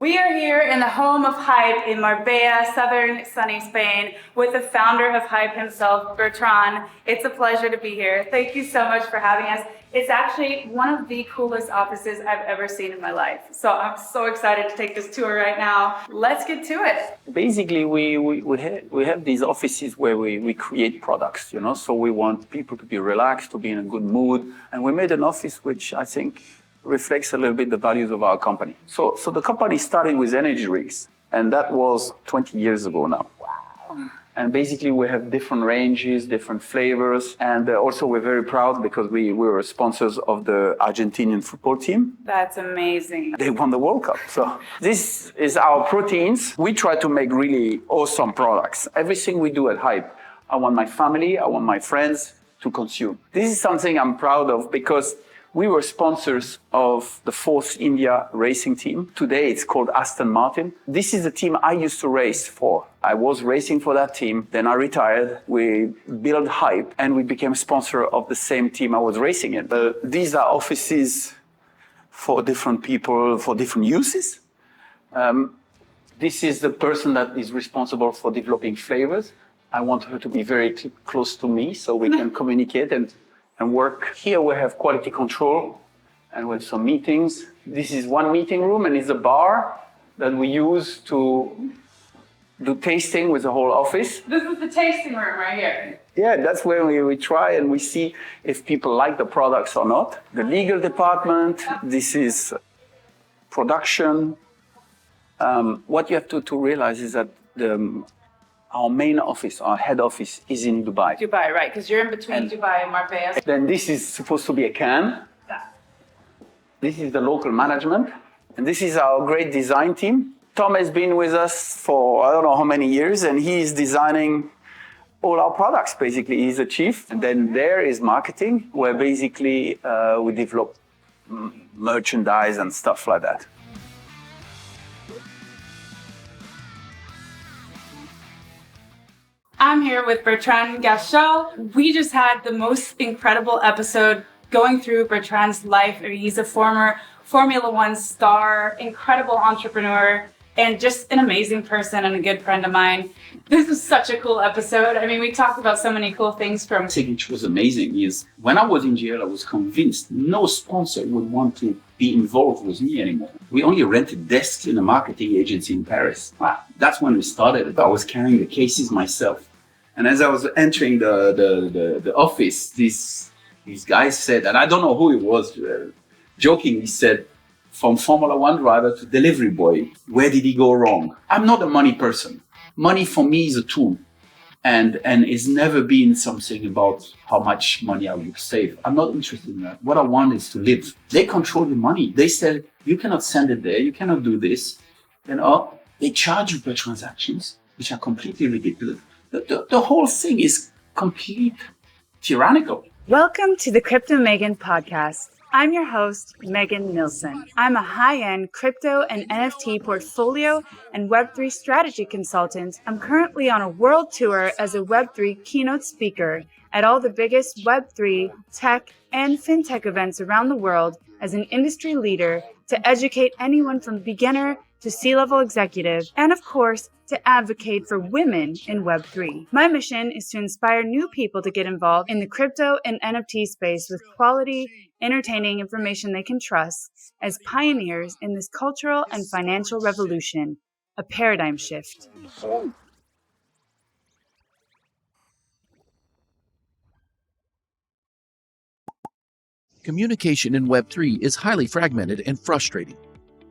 We are here in the home of Hype in Marbella, southern sunny Spain, with the founder of Hype himself, Bertrand. It's a pleasure to be here. Thank you so much for having us. It's actually one of the coolest offices I've ever seen in my life. So I'm so excited to take this tour right now. Let's get to it. Basically, we have these offices where we create products, so we want people to be relaxed, to be in a good mood. And we made an office which I think reflects a little bit the values of our company. So the company started with energy drinks, and that was 20 years ago now. Wow. And basically we have different ranges, different flavors, and also we're very proud because we were sponsors of the Argentinian football team. That's amazing. They won the World Cup. So this is our proteins. We try to make really awesome products. Everything we do at Hype, I want my family, I want my friends to consume. This is something I'm proud of because we were sponsors of the Force India racing team. Today it's called Aston Martin. This is the team I used to race for. I was racing for that team, then I retired. We built Hype and we became sponsor of the same team I was racing in. These are offices for different people, for different uses. This is the person that is responsible for developing flavors. I want her to be very close to me so we can communicate and work. Here we have quality control and we have some meetings. This is one meeting room and it's a bar that we use to do tasting with the whole office. This is the tasting room right here. Yeah, that's where we try and we see if people like the products or not. The legal department, this is production. What you have to realize is that our main office, our head office, is in Dubai. Dubai, right, because you're in between Dubai and Marbella. Then this is supposed to be a can. Yeah. This is the local management. And this is our great design team. Tom has been with us for I don't know how many years, and he is designing all our products, basically. He's the chief. And then there is marketing, where basically we develop merchandise and stuff like that. I'm here with Bertrand Gachot. We just had the most incredible episode going through Bertrand's life. He's a former Formula One star, incredible entrepreneur, and just an amazing person and a good friend of mine. This was such a cool episode. I mean, we talked about so many cool things from... I think which was amazing is when I was in jail, I was convinced no sponsor would want to be involved with me anymore. We only rented desks in a marketing agency in Paris. Wow. That's when we started. I was carrying the cases myself. And as I was entering the office, these guys said, and I don't know who it was, jokingly said, from Formula One driver to delivery boy, where did he go wrong? I'm not a money person. Money for me is a tool. And it's never been something about how much money I will save. I'm not interested in that. What I want is to live. They control the money. They said, you cannot send it there. You cannot do this. They charge you per transactions, which are completely ridiculous. The whole thing is complete tyrannical. Welcome to the Crypto Megan podcast. I'm your host, Megan Nilsson. I'm a high-end crypto and NFT portfolio and Web3 strategy consultant. I'm currently on a world tour as a Web3 keynote speaker at all the biggest Web3, tech, and fintech events around the world as an industry leader to educate anyone from beginner to C-level executive, and of course, to advocate for women in Web3. My mission is to inspire new people to get involved in the crypto and NFT space with quality, entertaining information they can trust as pioneers in this cultural and financial revolution, a paradigm shift. Communication in Web3 is highly fragmented and frustrating.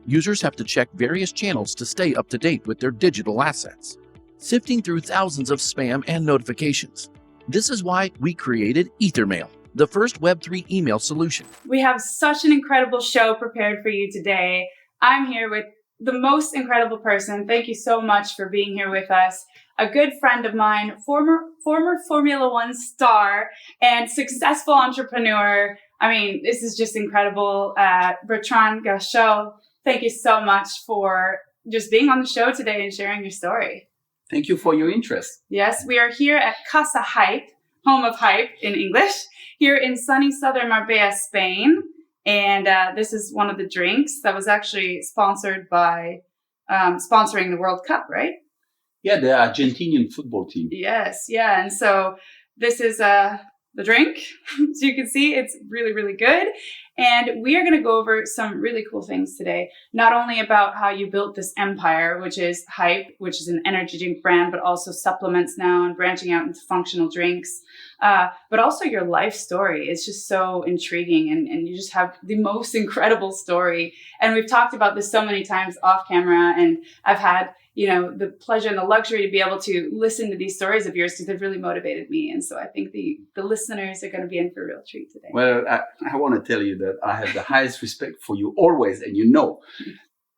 Users have to check various channels to stay up to date with their digital assets, sifting through thousands of spam and notifications. This is why we created Ethermail, the first Web3 email solution. We have such an incredible show prepared for you today. I'm here with the most incredible person. Thank you so much for being here with us. A good friend of mine, former Formula One star and successful entrepreneur. I mean, this is just incredible. Bertrand Gachot, thank you so much for just being on the show today and sharing your story. Thank you for your interest. Yes, we are here at Casa Hype, home of Hype in English, here in sunny southern Marbella, Spain. And this is one of the drinks that was actually sponsored by sponsoring the World Cup, right? Yeah, the Argentinian football team. Yes, yeah. And so this is the drink. So you can see it's really, really good. And we are going to go over some really cool things today, not only about how you built this empire, which is Hype, which is an energy drink brand, but also supplements now and branching out into functional drinks, but also your life story. It's just so intriguing, and you just have the most incredible story. And we've talked about this so many times off camera, and I've had the pleasure and the luxury to be able to listen to these stories of yours because they've really motivated me. And so I think the listeners are going to be in for a real treat today. Well, I want to tell you that I have the highest respect for you always. And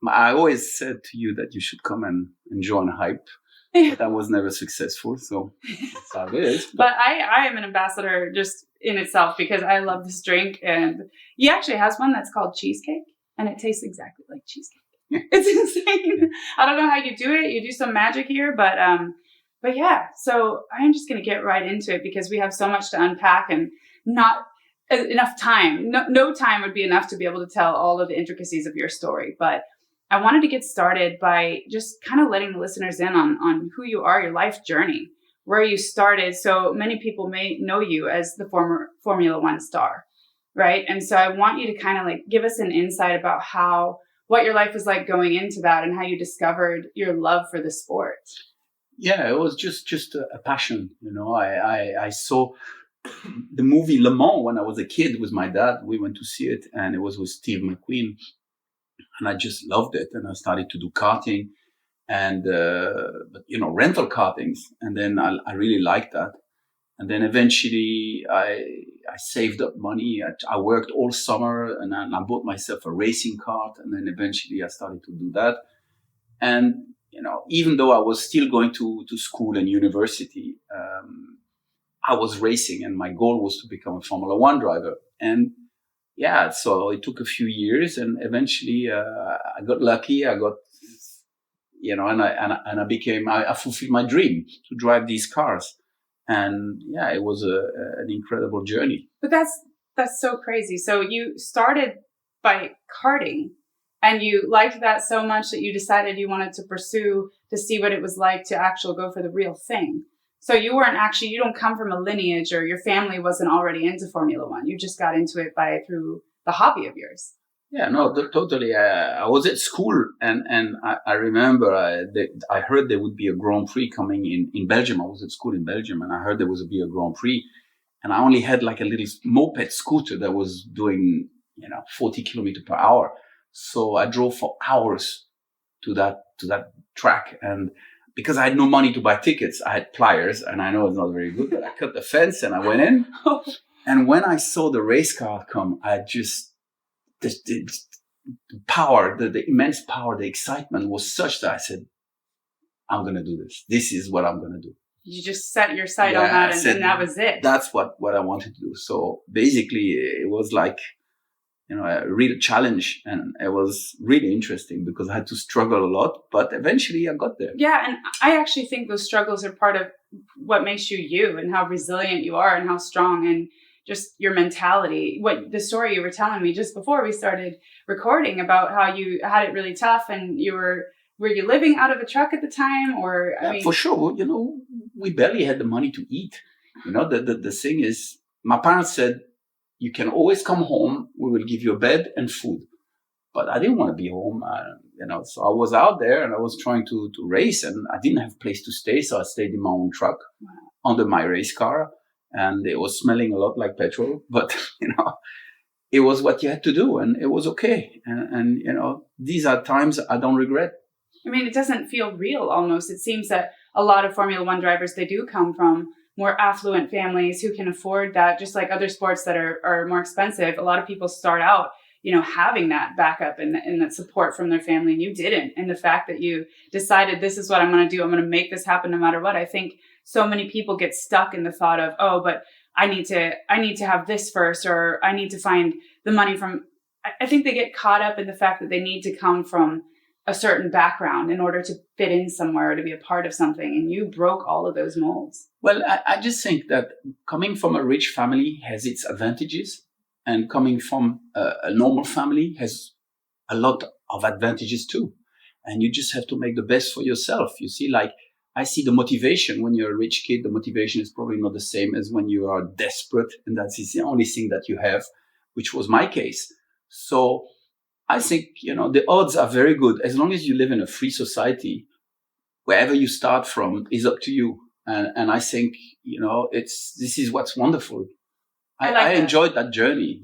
I always said to you that you should come and join Hype. But I was never successful. So that's how it is. But I am an ambassador just in itself because I love this drink. And he actually has one that's called cheesecake. And it tastes exactly like cheesecake. It's insane. I don't know how you do it. You do some magic here, but yeah. So I'm just going to get right into it because we have so much to unpack and not enough time. No time would be enough to be able to tell all of the intricacies of your story. But I wanted to get started by just kind of letting the listeners in on who you are, your life journey, where you started. So many people may know you as the former Formula One star, right? And so I want you to kind of like give us an insight about what your life was like going into that and how you discovered your love for the sport. Yeah, it was just a passion. I saw the movie Le Mans when I was a kid with my dad. We went to see it, and it was with Steve McQueen, and I just loved it. And I started to do karting and rental kartings, and then I really liked that. And then eventually I saved up money. I worked all summer, and I bought myself a racing kart. And then eventually I started to do that. And, even though I was still going to school and university, I was racing, and my goal was to become a Formula One driver. And yeah, so it took a few years, and eventually I got lucky. I got, I fulfilled my dream to drive these cars. And yeah, it was an incredible journey. But that's so crazy. So you started by karting, and you liked that so much that you decided you wanted to pursue to see what it was like to actually go for the real thing. So you don't come from a lineage, or your family wasn't already into Formula One. You just got into it through the hobby of yours. Yeah, no, totally. I was at school, and I remember I heard there would be a Grand Prix coming in Belgium. I was at school in Belgium, and I heard there was a Grand Prix, and I only had like a little moped scooter that was doing 40 kilometers per hour. So I drove for hours to that track, and because I had no money to buy tickets, I had pliers, and I know it's not very good, but I cut the fence and I went in. And when I saw the race car come, I just the power, the immense power, the excitement was such that I said, I'm going to do this. This is what I'm going to do. You just set your sight on that, and that was it. That's what I wanted to do. So basically, it was like, a real challenge, and it was really interesting because I had to struggle a lot, but eventually I got there. Yeah, and I actually think those struggles are part of what makes you you, and how resilient you are, and how strong, and just your mentality. What the story you were telling me just before we started recording about how you had it really tough, and were you living out of a truck at the time, or for sure. We barely had the money to eat. The thing is, my parents said, you can always come home. We will give you a bed and food. But I didn't want to be home, so I was out there and I was trying to race, and I didn't have a place to stay. So I stayed in my own truck under my race car, and it was smelling a lot like petrol, but, it was what you had to do, and it was okay. And these are times I don't regret. I mean, it doesn't feel real almost. It seems that a lot of Formula One drivers, they do come from more affluent families who can afford that, just like other sports that are more expensive. A lot of people start out, having that backup and that support from their family, and you didn't. And the fact that you decided, this is what I'm going to do, I'm going to make this happen no matter what. I think so many people get stuck in the thought of, oh, but I need to have this first, or I need to find the money from, I think they get caught up in the fact that they need to come from a certain background in order to fit in somewhere, or to be a part of something. And you broke all of those molds. Well, I just think that coming from a rich family has its advantages, and coming from a normal family has a lot of advantages too. and you just have to make the best for yourself. You see, like, I see the motivation when you're a rich kid. The motivation is probably not the same as when you are desperate, and that is the only thing that you have, which was my case. So I think, the odds are very good. As long as you live in a free society, wherever you start from is up to you. And I think, this is what's wonderful. I enjoyed that journey,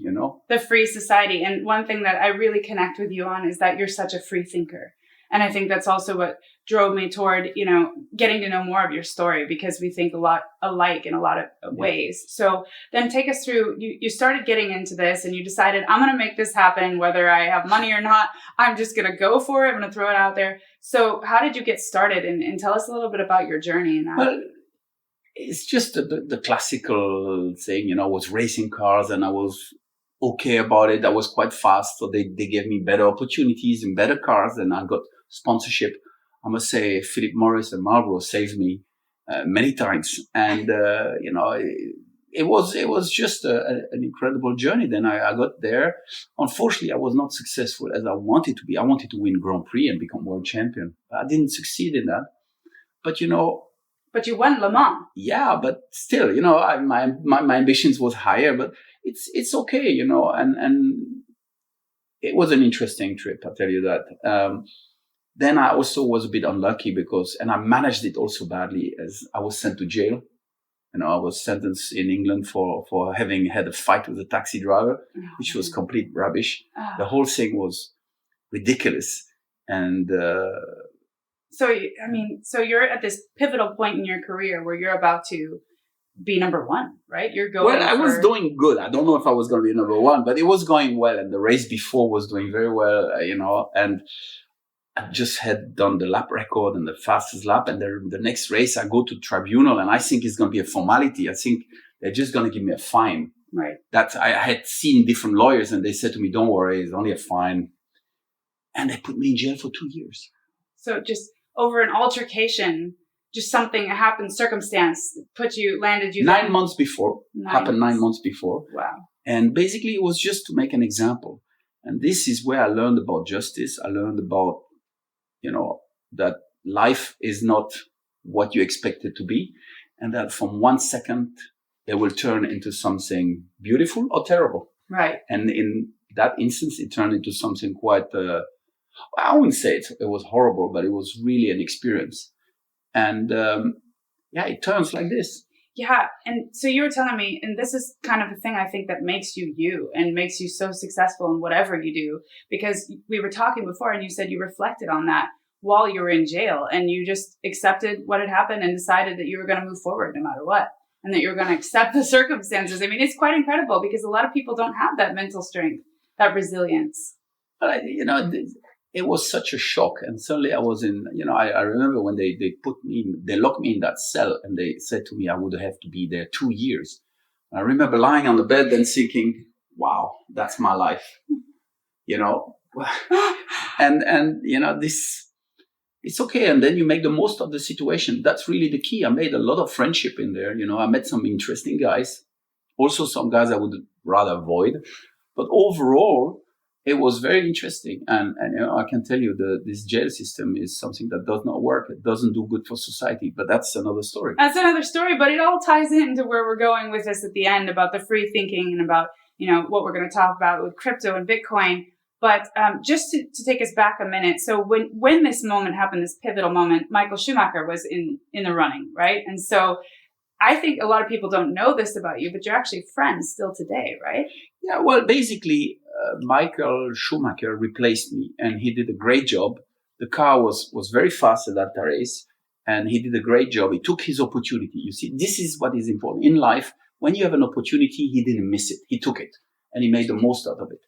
The free society. And one thing that I really connect with you on is that you're such a free thinker. And I think that's also what drove me toward, getting to know more of your story, because we think a lot alike in a lot of ways. So then take us through, you started getting into this and you decided, I'm going to make this happen, whether I have money or not. I'm just going to go for it. I'm going to throw it out there. So how did you get started? And tell us a little bit about your journey in that. Well, it's just the classical thing, I was racing cars and I was okay about it. I was quite fast. So they gave me better opportunities and better cars, and I got sponsorship. I must say, Philip Morris and Marlboro saved me many times. And, it was just an incredible journey. Then I got there. Unfortunately, I was not successful as I wanted to be. I wanted to win Grand Prix and become world champion. I didn't succeed in that. But, But you won Le Mans. Yeah, but still, my ambitions was higher, but it's okay, and it was an interesting trip, I'll tell you that. Then I also was a bit unlucky and I managed it also badly, as I was sent to jail. I was sentenced in England for having had a fight with a taxi driver, which was complete rubbish. The whole thing was ridiculous. And, So you're at this pivotal point in your career where you're about to be number one, right? You're going. Well, I was doing good. I don't know if I was going to be number one, but it was going well. And the race before was doing very well, and I just had done the lap record and the fastest lap. And the next race I go to tribunal, and I think it's going to be a formality. I think they're just going to give me a fine. Right. I had seen different lawyers and they said to me, don't worry, it's only a fine. And they put me in jail for 2 years. So just over an altercation, just something happened, circumstance landed you 9 months before. Happened 9 months before. Wow. And basically it was just to make an example. And this is where I learned about justice. I learned about, that life is not what you expect it to be. And that from 1 second, it will turn into something beautiful or terrible. Right. And in that instance, it turned into something quite, I wouldn't say it was horrible, but it was really an experience. And it turns like this. Yeah. And so you were telling me, and this is kind of the thing I think that makes you you and makes you so successful in whatever you do, because we were talking before and you said you reflected on that while you were in jail and you just accepted what had happened and decided that you were going to move forward no matter what, and that you were going to accept the circumstances. I mean, it's quite incredible because a lot of people don't have that mental strength, that resilience. But, it was such a shock. And suddenly I was in, I remember when they locked me in that cell and they said to me, I would have to be there 2 years. I remember lying on the bed and thinking, wow, that's my life, and this, it's okay. And then you make the most of the situation. That's really the key. I made a lot of friendship in there. I met some interesting guys, also some guys I would rather avoid, but overall, it was very interesting. And I can tell you this jail system is something that does not work. It doesn't do good for society, but that's another story. That's another story, but it all ties into where we're going with this at the end about the free thinking and about, what we're going to talk about with crypto and Bitcoin. But just to take us back a minute. So when this moment happened, this pivotal moment, Michael Schumacher was in the running, right? And so I think a lot of people don't know this about you, but you're actually friends still today, right? Yeah, well, basically, Michael Schumacher replaced me and he did a great job. The car was very fast at that race and he did a great job. He took his opportunity. You see, this is what is important in life. When you have an opportunity, he didn't miss it. He took it and he made the most out of it.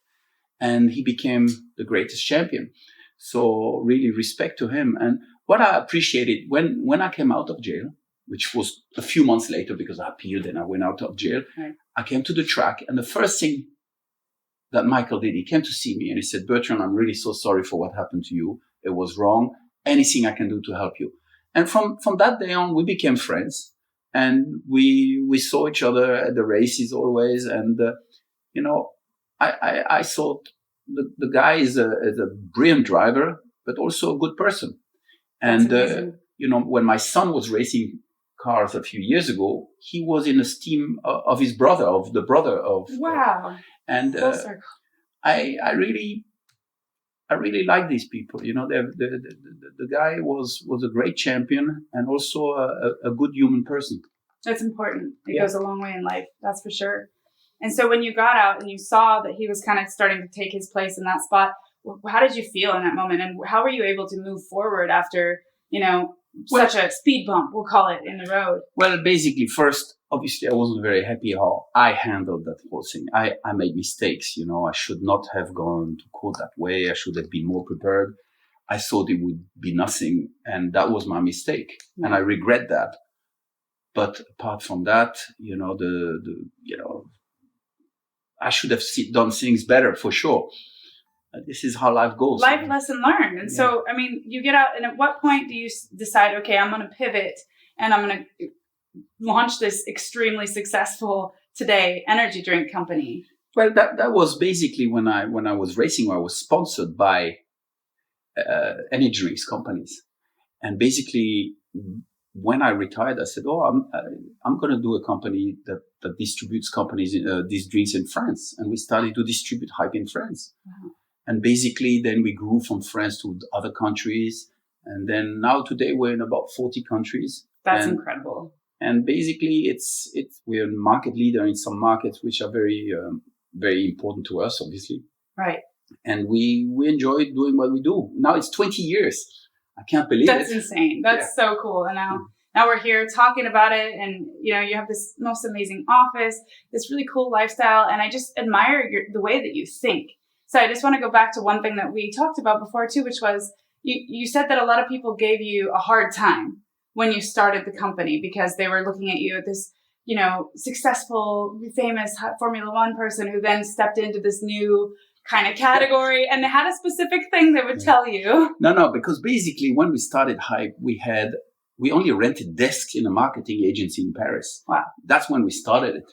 And he became the greatest champion. So really respect to him. And what I appreciated when I came out of jail, which was a few months later because I appealed and I went out of jail, right. I came to the track and the first thing that Michael did, he came to see me and he said, Bertrand, I'm really so sorry for what happened to you. It was wrong. Anything I can do to help you. And from that day on, we became friends and we saw each other at the races always. And, I thought the guy is a brilliant driver. but also a good person. That's And, amazing. when my son was racing cars a few years ago, he was in a team of his brother, of the brother of. Wow. And Full circle. I really like these people. The guy was a great champion and also a good human person. That's important. It Yeah. goes a long way in life, that's for sure. And so when you got out and you saw that he was kind of starting to take his place in that spot, how did you feel in that moment? And how were you able to move forward after, such a speed bump, we'll call it, in the road? Well, basically, first, obviously, I wasn't very happy how I handled that whole thing. I made mistakes, I should not have gone to court that way. I should have been more prepared. I thought it would be nothing, and that was my mistake. Yeah. And I regret that. But apart from that, I should have done things better for sure. This is how life goes. Life lesson learned. And so, you get out, and at what point do you decide, okay, I'm going to pivot and I'm going to launch this extremely successful today energy drink company? Well, that was basically when I was racing. I was sponsored by energy drinks companies, and basically when I retired, I said, I'm going to do a company that distributes companies these drinks in France, and we started to distribute Hype in France. Wow. And basically, then we grew from France to other countries, and then now today we're in about 40 countries. That's incredible. And basically, we're a market leader in some markets which are very very important to us, obviously. Right. And we enjoy doing what we do. Now it's 20 years. I can't believe it. That's insane. That's so cool. And now we're here talking about it, and you have this most amazing office, this really cool lifestyle, and I just admire the way that you think. So I just want to go back to one thing that we talked about before too, which was you said that a lot of people gave you a hard time when you started the company because they were looking at you at this, successful, famous Formula One person who then stepped into this new kind of category, and they had a specific thing they would tell you. No, because basically when we started Hype, we only rented desks in a marketing agency in Paris. Wow. That's when we started it.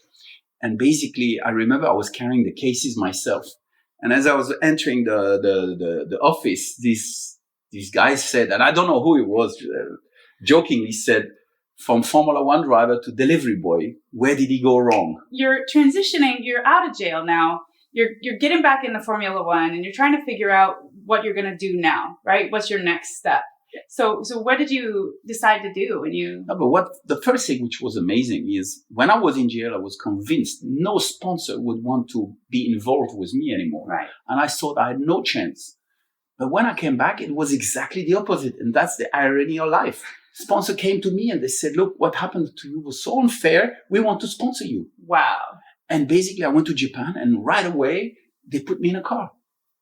And basically, I remember I was carrying the cases myself. And as I was entering the office, these guys said, and I don't know who it was, jokingly said, from Formula One driver to delivery boy, where did he go wrong? You're transitioning, you're out of jail now. You're getting back into Formula One, and you're trying to figure out what you're going to do now, right? What's your next step? So what did you decide to do when you? No, but the first thing which was amazing is when I was in jail, I was convinced no sponsor would want to be involved with me anymore. Right. And I thought I had no chance. But when I came back, it was exactly the opposite. And that's the irony of life. Sponsor came to me and they said, look, what happened to you was so unfair. We want to sponsor you. Wow. And basically I went to Japan, and right away they put me in a car.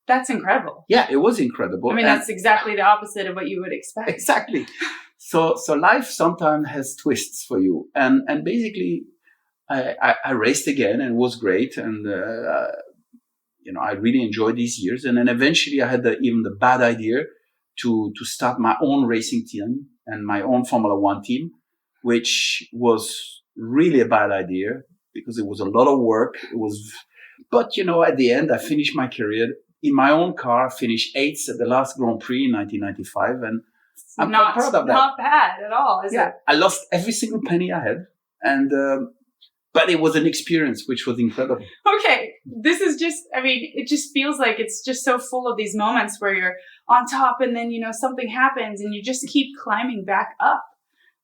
That's incredible. Yeah, it was incredible. That's exactly the opposite of what you would expect. Exactly. So life sometimes has twists for you. And basically I raced again, and it was great. And, I really enjoyed these years. And then eventually I had even the bad idea to start my own racing team and my own Formula One team, which was really a bad idea because it was a lot of work. But at the end, I finished my career in my own car, finished 8th at the last Grand Prix in 1995. And I'm not proud of that. Not bad at all, is it? I lost every single penny I had. And, but it was an experience which was incredible. Okay. This is just, it just feels like it's just so full of these moments where you're on top, and then, something happens and you just keep climbing back up.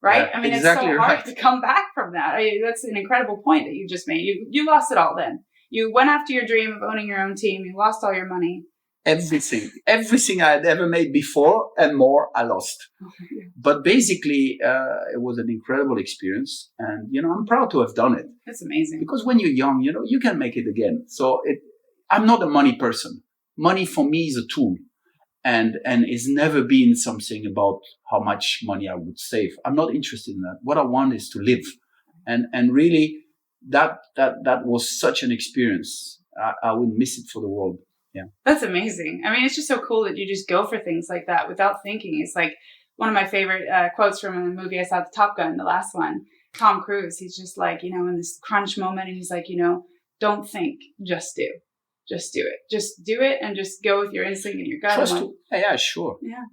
Right? Yeah, exactly, it's so hard to come back from that. That's an incredible point that you just made. You lost it all then. You went after your dream of owning your own team. You lost all your money. Everything I had ever made before and more, I lost. But basically, it was an incredible experience. And, I'm proud to have done it. That's amazing. Because when you're young, you can make it again. So I'm not a money person. Money for me is a tool. And it's never been something about how much money I would save. I'm not interested in that. What I want is to live. And really, that was such an experience. I wouldn't miss it for the world. Yeah. That's amazing. It's just so cool that you just go for things like that without thinking. It's like one of my favorite quotes from a movie I saw, the Top Gun, the last one. Tom Cruise, he's just like, in this crunch moment, and he's like, don't think, just do. just do it. Just do it and just go with your instinct and your gut. Trust yeah, sure. Yeah.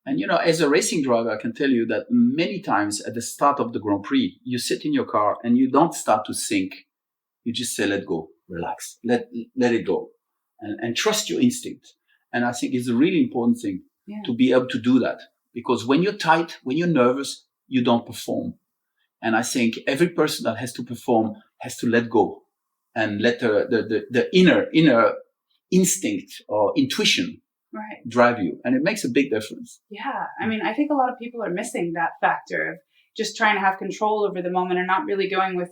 And, as a racing driver, I can tell you that many times at the start of the Grand Prix, you sit in your car and you don't start to think. You just say, let go, relax, let it go, and trust your instinct. And I think it's a really important thing to be able to do that, because when you're tight, when you're nervous, you don't perform. And I think every person that has to perform has to let go and let the inner instinct or intuition drive you. And it makes a big difference. Yeah. I mean, I think a lot of people are missing that factor of just trying to have control over the moment and not really going with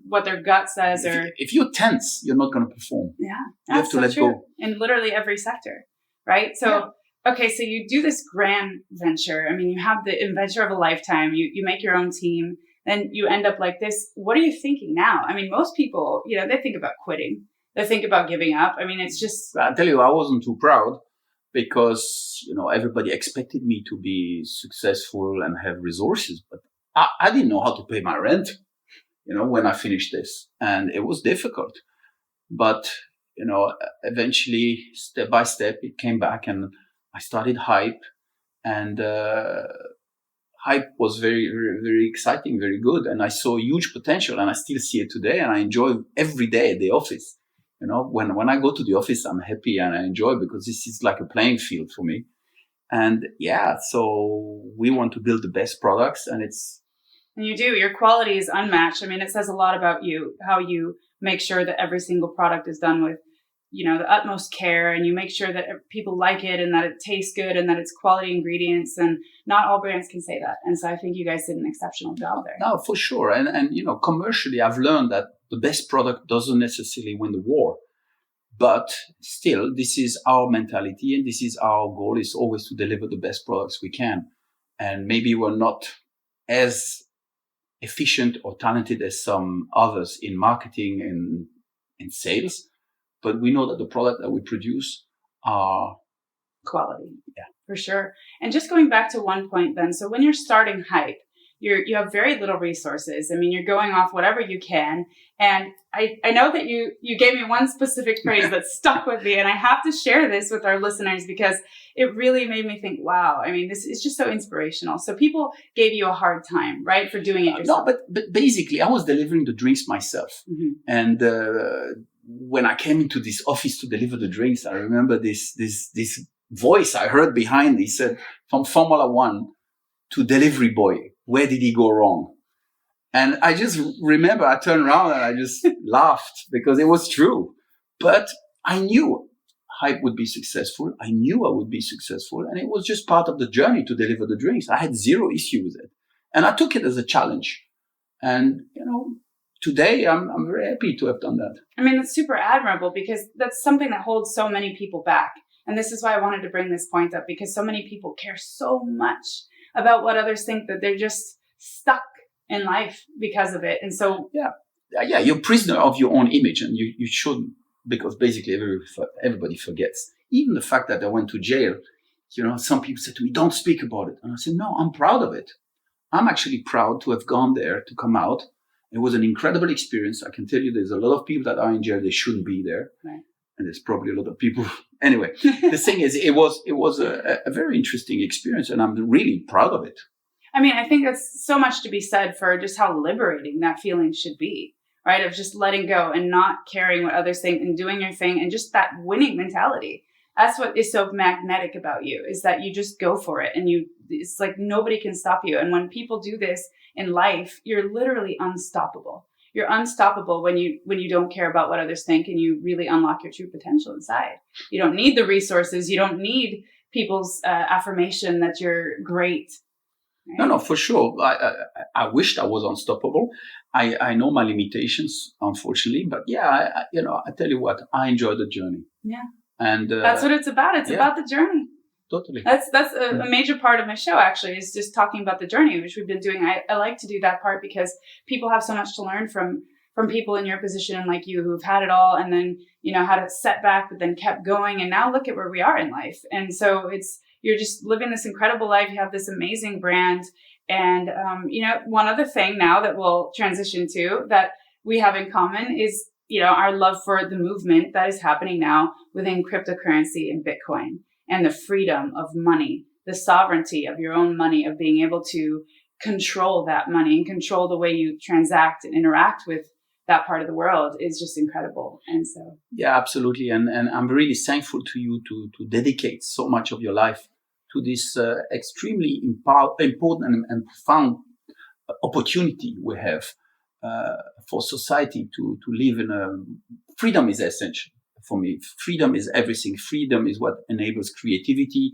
what their gut says. If you're tense, you're not going to perform. Yeah. You have to let go. In literally every sector, right? So, okay, so you do this grand venture. I mean, you have the adventure of a lifetime. You make your own team. Then you end up like this. What are you thinking now? I mean, most people, they think about quitting. They think about giving up. I mean, it's just... I'll tell you, I wasn't too proud because, everybody expected me to be successful and have resources. But I didn't know how to pay my rent, when I finished this. And it was difficult. But, eventually, step by step, it came back and I started Hype. And Hype was very, very, very exciting, very good. And I saw huge potential and I still see it today. And I enjoy every day at the office. When I go to the office, I'm happy and I enjoy it because this is like a playing field for me. And so we want to build the best products and you do. Your quality is unmatched. I mean, it says a lot about you, how you make sure that every single product is done with, the utmost care, and you make sure that people like it and that it tastes good and that it's quality ingredients, and not all brands can say that. And so I think you guys did an exceptional job there. No, for sure. And commercially, I've learned that the best product doesn't necessarily win the war. But still, this is our mentality and this is our goal, is always to deliver the best products we can. And maybe we're not as efficient or talented as some others in marketing and in sales, but we know that the product that we produce are quality. Yeah, for sure. And just going back to one point then, so when you're starting Hype, you have very little resources. I mean, you're going off whatever you can. And I know that you gave me one specific phrase that stuck with me, and I have to share this with our listeners because it really made me think, wow, I mean, this is just so inspirational. So people gave you a hard time, right, for doing it yourself. No, but basically I was delivering the drinks myself. Mm-hmm. And when I came into this office to deliver the drinks, I remember this voice I heard behind me said, from Formula One to delivery boy, where did he go wrong? And I just remember I turned around and I just laughed because it was true. But I knew Hype would be successful. I knew I would be successful. And it was just part of the journey to deliver the drinks. I had zero issue with it. And I took it as a challenge. And, today I'm very happy to have done that. I mean, that's super admirable because that's something that holds so many people back. And this is why I wanted to bring this point up, because so many people care so much about what others think that they're just stuck in life because of it. And so, yeah, you're prisoner of your own image, and you shouldn't, because basically everybody forgets. Even the fact that I went to jail, some people said to me, don't speak about it. And I said, no, I'm proud of it. I'm actually proud to have gone there, to come out. It was an incredible experience. I can tell you there's a lot of people that are in jail. They shouldn't be there. Right. And there's probably a lot of people. Anyway, the thing is, it was a very interesting experience, and I'm really proud of it. I mean, I think that's so much to be said for just how liberating that feeling should be, right? Of just letting go and not caring what others think and doing your thing, and just that winning mentality. That's what is so magnetic about you, is that you just go for it, and it's like nobody can stop you. And when people do this in life, you're literally unstoppable. You're unstoppable when you don't care about what others think, and you really unlock your true potential inside. You don't need the resources. You don't need people's affirmation that you're great. Right? No, for sure. I wished I was unstoppable. I know my limitations, unfortunately, but I tell you what, I enjoy the journey. Yeah. And that's what it's about. It's about the journey. Totally. That's a major part of my show, actually, is just talking about the journey, which we've been doing. I like to do that part because people have so much to learn from people in your position and like you, who've had it all and then, had a setback, but then kept going. And now look at where we are in life. And so you're just living this incredible life. You have this amazing brand. And, one other thing now that we'll transition to that we have in common is our love for the movement that is happening now within cryptocurrency and Bitcoin, and the freedom of money, the sovereignty of your own money, of being able to control that money and control the way you transact and interact with that part of the world is just incredible. And so, yeah, absolutely. And I'm really thankful to you to dedicate so much of your life to this extremely important and profound opportunity we have for society to live in freedom is essential for me. Freedom is everything. Freedom is what enables creativity.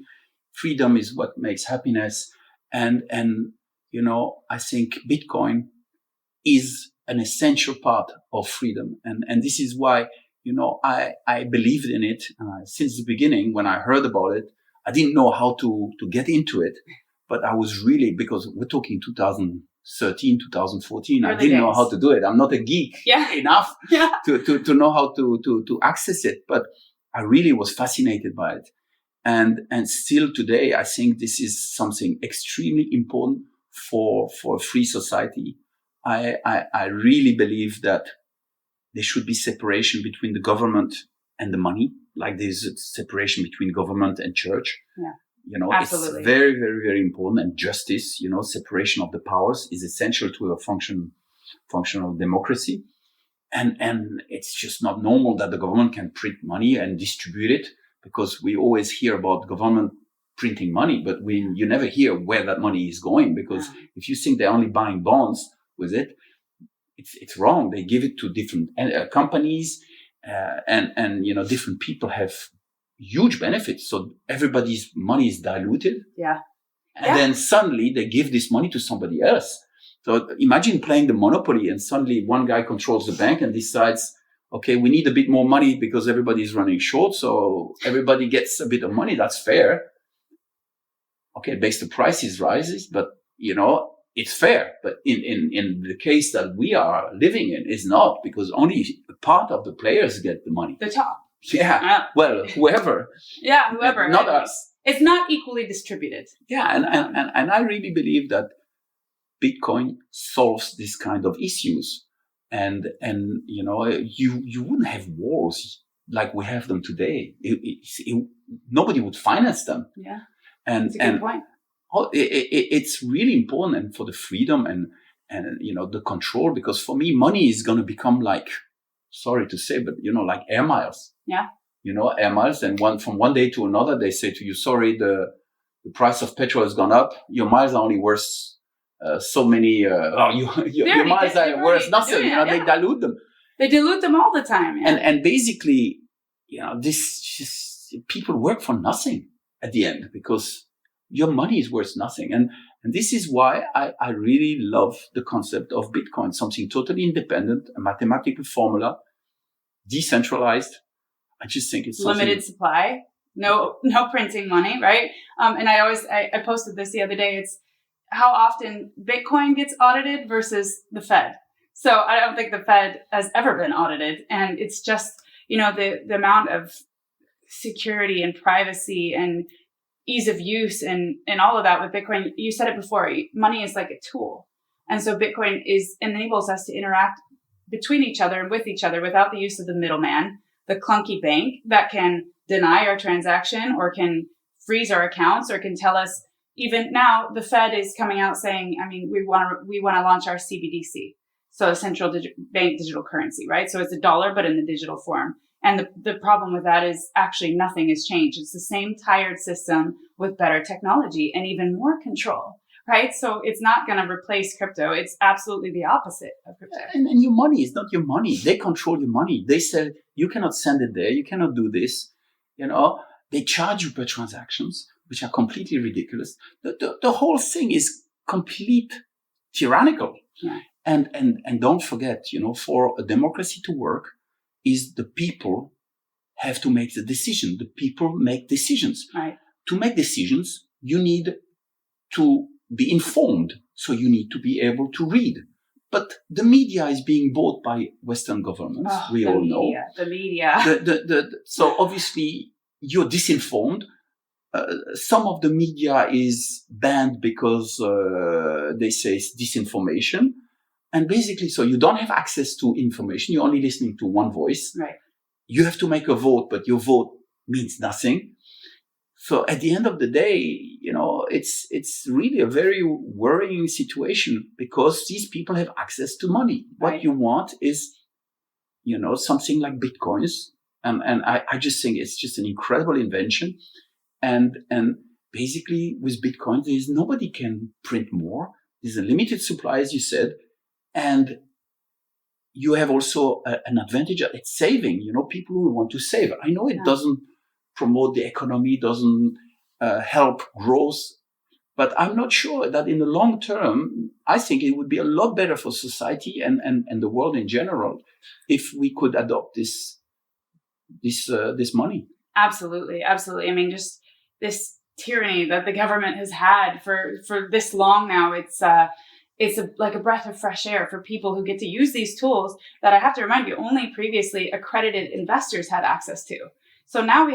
Freedom is what makes happiness. And I think Bitcoin is an essential part of freedom. And this is why, I believed in it since the beginning. When I heard about it, I didn't know how to get into it, but I was really, because we're talking 2013, 2014, I didn't know how to do it. I'm not a geek enough to know how to access it, but I really was fascinated by it. And still today, I think this is something extremely important for a free society. I really believe that there should be separation between the government and the money, like there's a separation between government and church. Yeah. Absolutely. It's very, very, very important. And justice, separation of the powers is essential to a functional democracy. And it's just not normal that the government can print money and distribute it, because we always hear about government printing money, but you never hear where that money is going, because if you think they're only buying bonds with it, it's wrong. They give it to different companies, and different people have huge benefits. So everybody's money is diluted. Yeah. And then suddenly they give this money to somebody else. So imagine playing the Monopoly and suddenly one guy controls the bank and decides, okay, we need a bit more money because everybody's running short. So everybody gets a bit of money. That's fair. Okay, it makes the prices rises, but it's fair. But in the case that we are living in, is not, because only a part of the players get the money. The top. Yeah. Well, whoever. Yeah, whoever. Not us. It's not equally distributed. Yeah, and I really believe that Bitcoin solves this kind of issues. And you wouldn't have wars like we have them today. Nobody would finance them. Yeah. And that's a good point. It's really important, and for the freedom and the control, because for me, money is going to become like, sorry to say, but like air miles. Yeah. Air miles, and from one day to another, they say to you, sorry, the price of petrol has gone up. Your miles are only worth so many. Your miles are worth nothing. They dilute them. They dilute them all the time. Yeah. And basically, this just, people work for nothing at the end, because your money is worth nothing. And this is why I really love the concept of Bitcoin, something totally independent, a mathematical formula, decentralized. I just think it's limited supply, no printing money, right? And I posted this the other day. It's how often Bitcoin gets audited versus the Fed. So I don't think the Fed has ever been audited. And it's just, the amount of security and privacy and ease of use and all of that with Bitcoin. You said it before, money is like a tool. And so Bitcoin enables us to interact between each other and with each other without the use of the middleman, the clunky bank that can deny our transaction or can freeze our accounts or can tell us. Even now, the Fed is coming out saying, we want to launch our CBDC. So a central bank digital currency, right? So it's a dollar, but in the digital form. And the problem with that is actually nothing has changed. It's the same tired system with better technology and even more control, right? So it's not going to replace crypto. It's absolutely the opposite of crypto. And your money is not your money. They control your money. They say, you cannot send it there. You cannot do this. They charge you per transactions, which are completely ridiculous. The whole thing is complete tyrannical. Yeah. And don't forget, for a democracy to work, is the people have to make the decision. The people make decisions. Right. To make decisions, you need to be informed. So you need to be able to read. But the media is being bought by Western governments. We all know. The media. So obviously you're disinformed. Some of the media is banned because they say it's disinformation. And basically, so you don't have access to information. You're only listening to one voice. Right. You have to make a vote, but your vote means nothing. So at the end of the day, it's really a very worrying situation because these people have access to money. What Right. you want is, something like Bitcoins. And I just think it's just an incredible invention. And basically with Bitcoin, nobody can print more. There's a limited supply, as you said. And you have also an advantage at saving, people who want to save. I know it doesn't promote the economy, doesn't help growth, but I'm not sure that in the long term, I think it would be a lot better for society and the world in general if we could adopt this money. Absolutely. Absolutely. I mean, just this tyranny that the government has had for this long now, it's like a breath of fresh air for people who get to use these tools that I have to remind you, only previously accredited investors had access to. So now we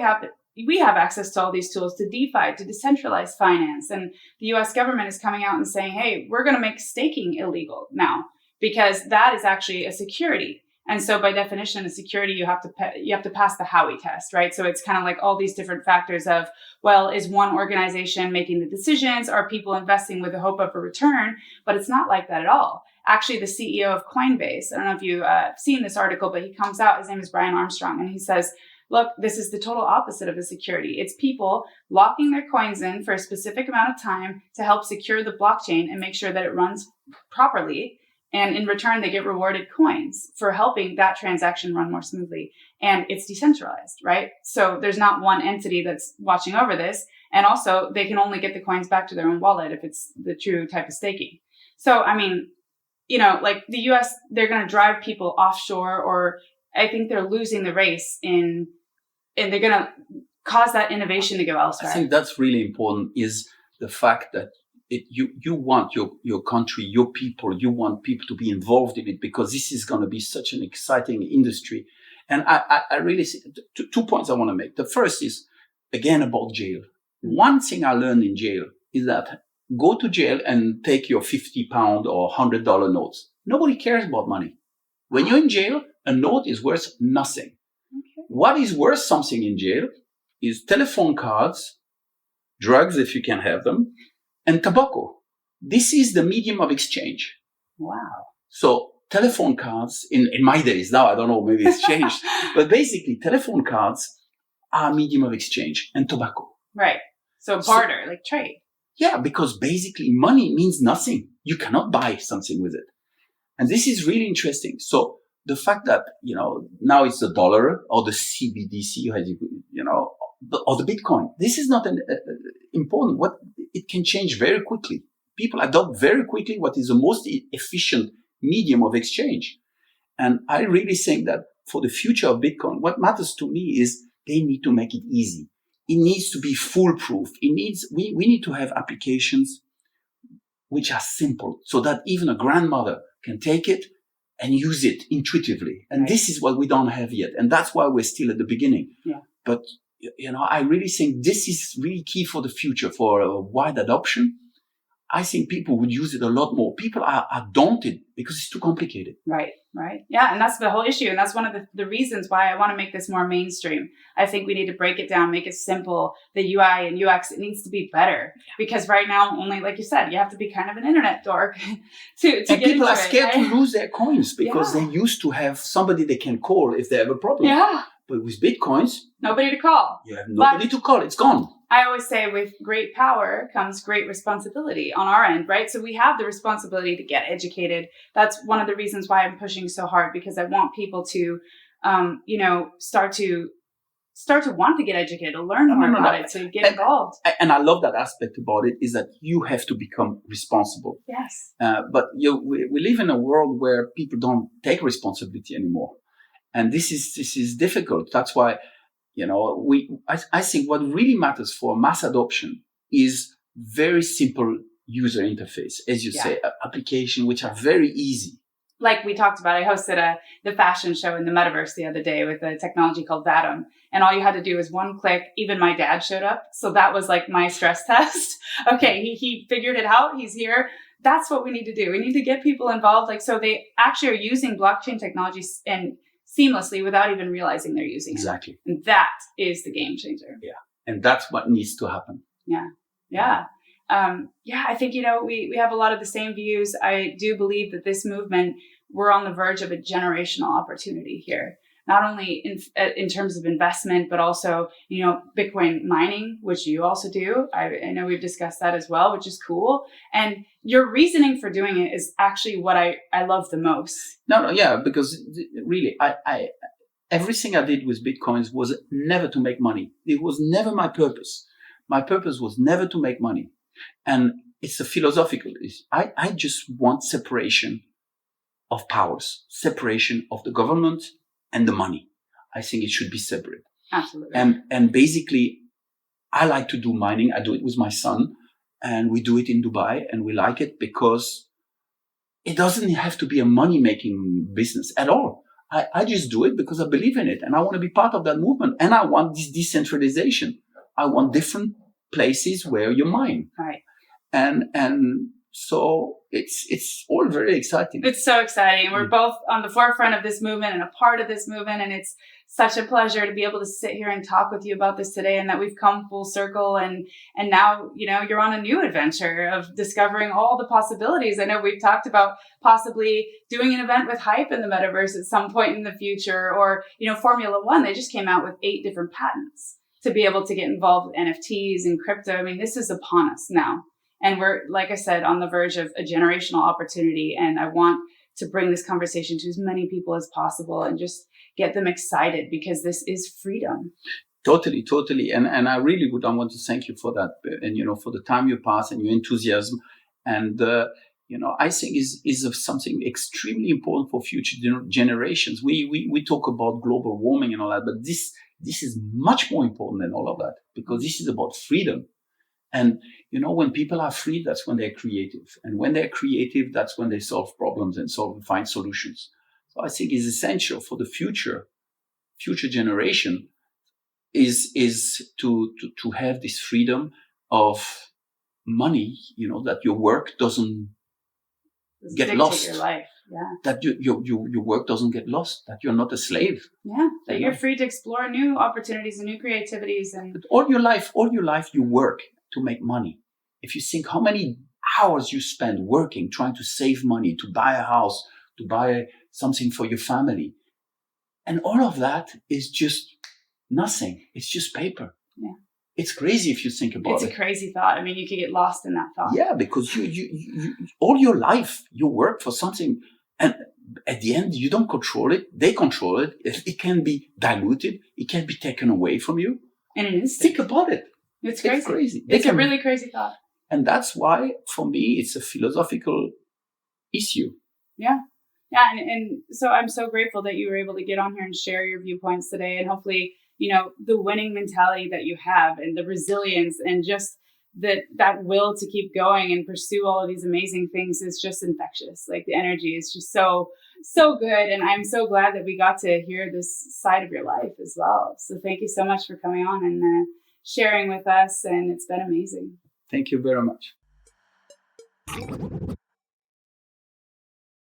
have access to all these tools, to DeFi, to decentralized finance. And the US government is coming out and saying, hey, we're going to make staking illegal now because that is actually a security. And so by definition, a security, you have to pass the Howey test, right? So it's kind of like all these different factors of, well, is one organization making the decisions? Are people investing with the hope of a return? But it's not like that at all. Actually, the CEO of Coinbase, I don't know if you've seen this article, but he comes out, his name is Brian Armstrong, and he says, look, this is the total opposite of a security. It's people locking their coins in for a specific amount of time to help secure the blockchain and make sure that it runs properly. And in return, they get rewarded coins for helping that transaction run more smoothly. And it's decentralized, right? So there's not one entity that's watching over this. And also, they can only get the coins back to their own wallet if it's the true type of staking. So, I mean, like the US, they're going to drive people offshore, or I think they're losing the race and they're going to cause that innovation to go elsewhere. I think that's really important, is the fact that you want your country, your people, you want people to be involved in it, because this is going to be such an exciting industry. And I really see 2 points I want to make. The first is, again, about jail. One thing I learned in jail is that go to jail and take your £50 or $100 notes. Nobody cares about money. When you're in jail, a note is worth nothing. Okay. What is worth something in jail is telephone cards, drugs if you can have them, and tobacco. This is the medium of exchange. Wow. So telephone cards, in my days, now I don't know, maybe it's changed, but basically telephone cards are medium of exchange, and tobacco. Right. So barter, like trade. Yeah, because basically money means nothing. You cannot buy something with it. And this is really interesting. So the fact that, now it's the dollar or the CBDC, or the Bitcoin, this is not important. It can change very quickly. People adopt very quickly what is the most efficient medium of exchange. And I really think that for the future of Bitcoin, what matters to me is they need to make it easy. It needs to be foolproof. We need to have applications which are simple, so that even a grandmother can take it and use it intuitively. And this is what we don't have yet. And that's why we're still at the beginning. Yeah. But, I really think this is really key for the future, for a wide adoption. I think people would use it a lot more. People are daunted because it's too complicated. Right. Yeah. And that's the whole issue. And that's one of the reasons why I want to make this more mainstream. I think we need to break it down, make it simple. The UI and UX, it needs to be better. Because right now, only, like you said, you have to be kind of an internet dork to get into it. People are scared right? to lose their coins because they used to have somebody they can call if they have a problem. Yeah. But with Bitcoins, nobody to call. you have nobody to call. It's gone. I always say with great power comes great responsibility on our end, right? So we have the responsibility to get educated. That's one of the reasons why I'm pushing so hard, because I want people to, start to want to get educated, to learn more about it, to get involved. And I love that aspect about it, is that you have to become responsible. Yes. But we live in a world where people don't take responsibility anymore. And this is difficult. That's why, I think what really matters for mass adoption is very simple user interface, as you say, application which are very easy. Like we talked about, I hosted the fashion show in the metaverse the other day with a technology called Vatum. And all you had to do was one click. Even my dad showed up. So that was like my stress test. Okay, he figured it out. He's here. that's what we need to do. We need to get people involved, like, so they actually are using blockchain technologies and seamlessly without even realizing they're using Exactly. it. And that is the game changer. Yeah. And that's what needs to happen. Yeah. Yeah. I think, we have a lot of the same views. I do believe that this movement, we're on the verge of a generational opportunity here. Not only in terms of investment, but also, Bitcoin mining, which you also do. I know we've discussed that as well, which is cool. And your reasoning for doing it is actually what I love the most. Yeah, because really, I everything I did with Bitcoins was never to make money. It was never my purpose. My purpose was never to make money. And it's a philosophical issue. I just want separation of powers, separation of the government and the money. I think it should be separate. Absolutely. And basically, I like to do mining. I do it with my son, and we do it in Dubai, and we like it because it doesn't have to be a money-making business at all. I just do it because I believe in it, and I want to be part of that movement. And I want this decentralization. I want different places where you mine. Right. And so it's all very exciting. It's so exciting. We're both on the forefront of this movement and a part of this movement. And it's such a pleasure to be able to sit here and talk with you about this today, and that we've come full circle. And now, you're on a new adventure of discovering all the possibilities. I know we've talked about possibly doing an event with Hype in the metaverse at some point in the future, or, Formula One, they just came out with 8 different patents to be able to get involved with NFTs and crypto. I mean, this is upon us now. And we're, like I said, on the verge of a generational opportunity. And I want to bring this conversation to as many people as possible and just get them excited, because this is freedom. Totally. And I really I want to thank you for that. And, for the time you pass and your enthusiasm. And, I think is of something extremely important for future generations. We talk about global warming and all that, but this is much more important than all of that, because this is about freedom. And, when people are free, that's when they're creative. And when they're creative, that's when they solve problems and find solutions. So I think it's essential for the future generation is to have this freedom of money, that your work doesn't get lost. Your life. Yeah. That your work doesn't get lost, that you're not a slave. Yeah. That you're free to explore new opportunities and new creativities. And but all your life you work to make money. If you think how many hours you spend working, trying to save money, to buy a house, to buy something for your family. And all of that is just nothing. It's just paper. Yeah. It's crazy if you think about it. It's a crazy thought. I mean, you could get lost in that thought. Yeah, because you all your life, you work for something, and at the end, you don't control it. They control it. It can be diluted. It can be taken away from you. And it is. Think about it. It's crazy. It's crazy. It's a really crazy thought. And that's why, for me, it's a philosophical issue. Yeah. Yeah. And so I'm so grateful that you were able to get on here and share your viewpoints today. And hopefully, the winning mentality that you have, and the resilience, and just that will to keep going and pursue all of these amazing things is just infectious. Like, the energy is just so good. And I'm so glad that we got to hear this side of your life as well. So thank you so much for coming on and sharing with us. And it's been amazing. Thank you very much.